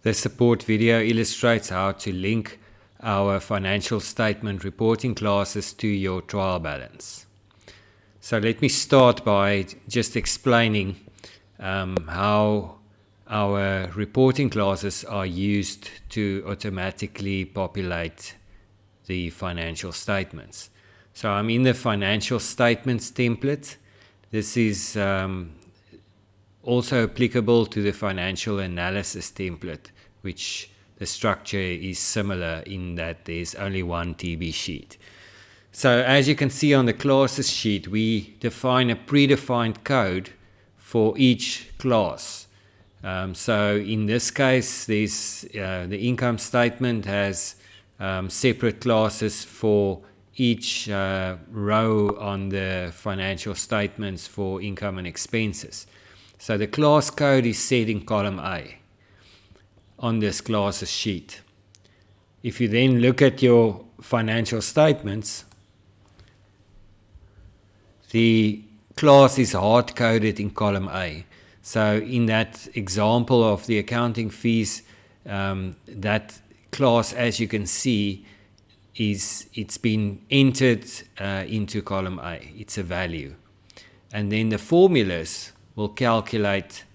This support video illustrates how to link our financial statement reporting classes to your trial balance. So let me start by just explaining how our reporting classes are used to automatically populate the financial statements. So I'm in the financial statements template. This is also applicable to the financial analysis template, which the structure is similar in that there's only one TB sheet. So as you can see on the classes sheet, we define a predefined code for each class. So in this case, there's the income statement has separate classes for each row on the financial statements for income and expenses. So the class code is set in column A on this classes sheet. If you then look at your financial statements, the class is hard-coded in column A. So in that example of the accounting fees, that class, as you can see, it's been entered into column A. It's a value. And then the formulas will calculate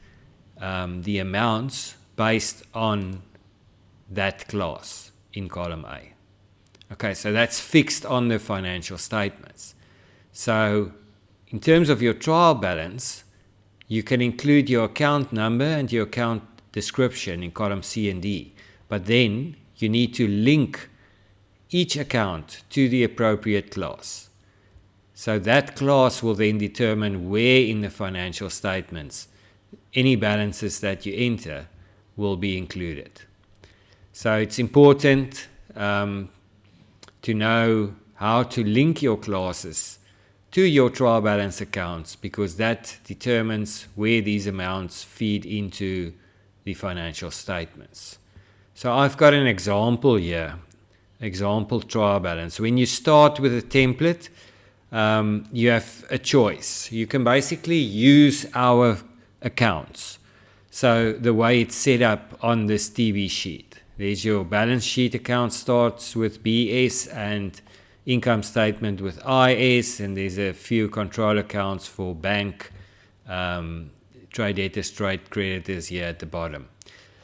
the amounts based on that class in column A. Okay, so that's fixed on the financial statements. So in terms of your trial balance, you can include your account number and your account description in column C and D, but then you need to link each account to the appropriate class. So that class will then determine where in the financial statements any balances that you enter will be included. So it's important to know how to link your classes to your trial balance accounts, because that determines where these amounts feed into the financial statements. So I've got an example here, example trial balance. When you start with a template, you have a choice. You can basically use our accounts. So the way it's set up on this TB sheet, there's your balance sheet account starts with BS and income statement with IS, and there's a few control accounts for bank, trade debtors, trade creditors here at the bottom.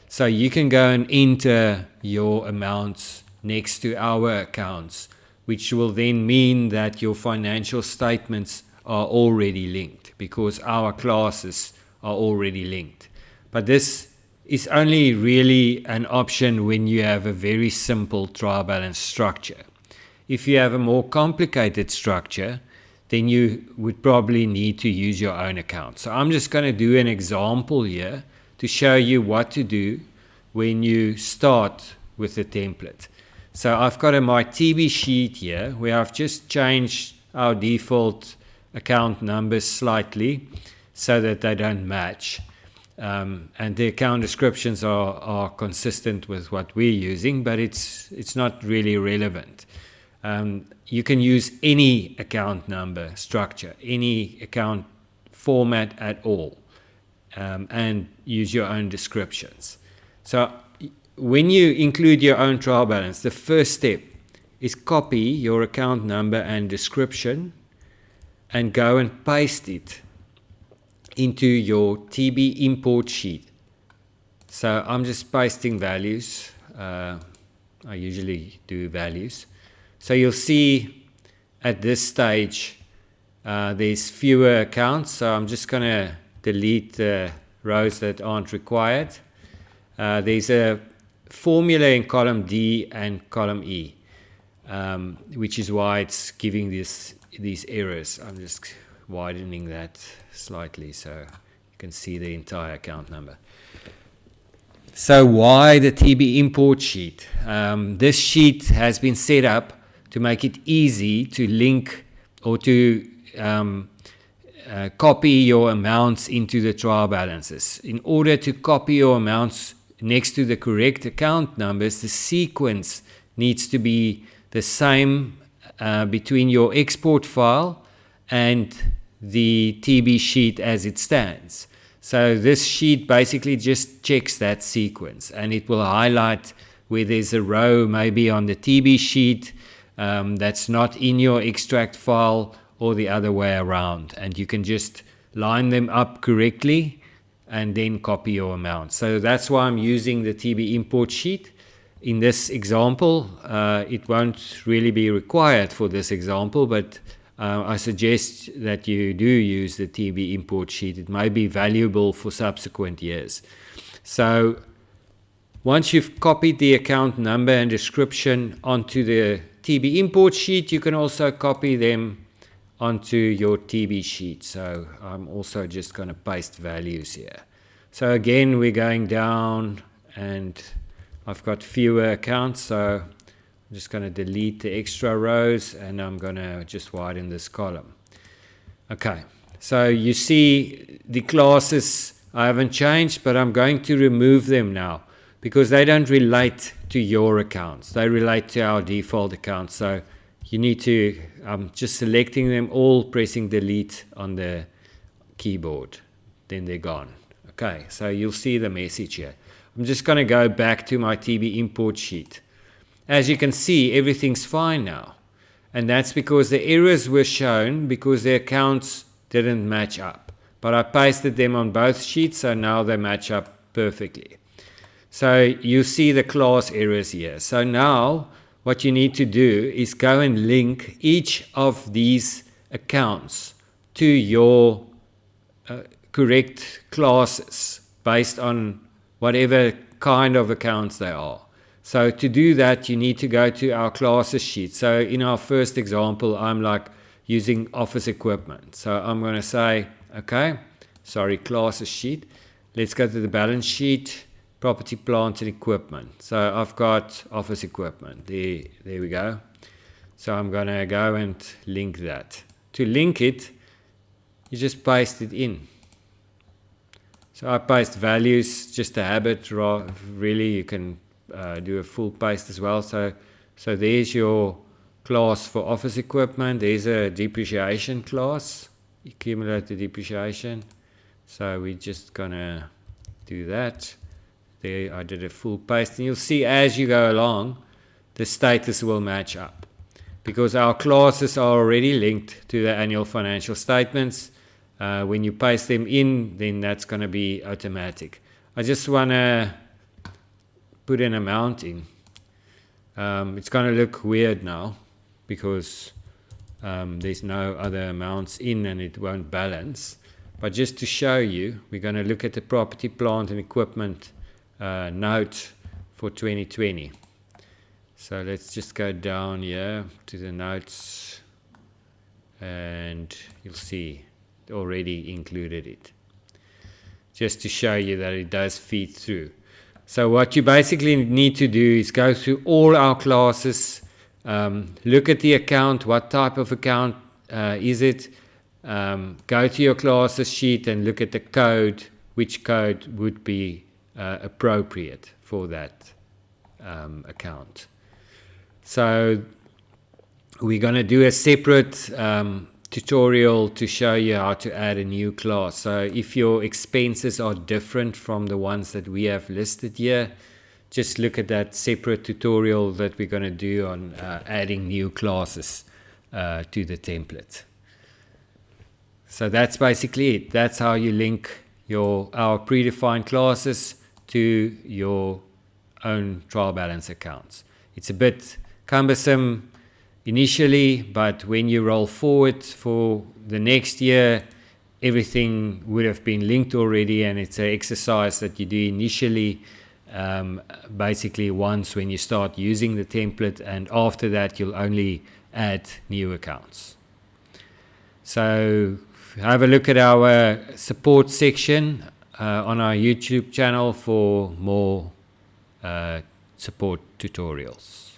So you can go and enter your amounts next to our accounts, which will then mean that your financial statements are already linked because our classes are already linked. But this is only really an option when you have a very simple trial balance structure. If you have a more complicated structure, then you would probably need to use your own account. So I'm just going to do an example here to show you what to do when you start with the template. So I've got my TB sheet here where I've just changed our default account numbers slightly so that they don't match. And the account descriptions are consistent with what we're using, but it's not really relevant. You can use any account number structure, any account format at all, and use your own descriptions. So when you include your own trial balance, the first step is copy your account number and description and go and paste it into your TB import sheet. So I'm just pasting values. I usually do values. So you'll see at this stage there's fewer accounts, so I'm just going to delete the rows that aren't required. There's a formula in column D and column E, which is why it's giving these errors. I'm just widening that slightly so you can see the entire account number. So why the TB import sheet? This sheet has been set up to make it easy to link or to copy your amounts into the trial balances. In order to copy your amounts next to the correct account numbers, the sequence needs to be the same between your export file and the TB sheet as it stands. So this sheet basically just checks that sequence, and it will highlight where there's a row maybe on the TB sheet that's not in your extract file, or the other way around, and you can just line them up correctly and then copy your amount. So that's why I'm using the TB import sheet. In this example, it won't really be required for this example, but I suggest that you do use the TB import sheet. It may be valuable for subsequent years. So once you've copied the account number and description onto the TB import sheet, you can also copy them onto your TB sheet. So I'm also just going to paste values here. So again, we're going down and I've got fewer accounts, so I'm just going to delete the extra rows and I'm going to just widen this column. Okay, so you see the classes I haven't changed, but I'm going to remove them now because they don't relate to your accounts. They relate to our default account. So you need to, I'm just selecting them all, pressing delete on the keyboard. Then they're gone. Okay, so you'll see the message here. I'm just going to go back to my TB import sheet. As you can see, everything's fine now. And that's because the errors were shown because the accounts didn't match up. But I pasted them on both sheets, so now they match up perfectly. So you see the class errors here. So now what you need to do is go and link each of these accounts to your correct classes based on whatever kind of accounts they are. So to do that, you need to go to our classes sheet. So in our first example, I'm like using office equipment. So I'm going to say, okay, classes sheet. Let's go to the balance sheet, property, plant and equipment. So I've got office equipment. There we go. So I'm going to go and link that. To link it, you just paste it in. So I paste values, just a habit. Really, you can do a full paste as well. So there's your class for office equipment. There's a depreciation class, accumulated depreciation. So we're just gonna do that. There, I did a full paste, and you'll see as you go along, the status will match up because our classes are already linked to the annual financial statements. When you paste them in, then that's going to be automatic. I just want to put an amount in. It's going to look weird now because there's no other amounts in and it won't balance. But just to show you, we're going to look at the property, plant and equipment note for 2020. So let's just go down here to the notes and you'll see already included it, just to show you that it does feed through. So what you basically need to do is go through all our classes, look at the account, what type of account is it, go to your classes sheet and look at the code, which code would be appropriate for that account. So we're going to do a separate tutorial to show you how to add a new class. So if your expenses are different from the ones that we have listed here, just look at that separate tutorial that we're going to do on adding new classes to the template. So that's basically it. That's how you link our predefined classes to your own trial balance accounts. It's a bit cumbersome initially, but when you roll forward for the next year, everything would have been linked already, and it's an exercise that you do initially, basically once when you start using the template, and after that you'll only add new accounts. So have a look at our support section on our YouTube channel for more support tutorials.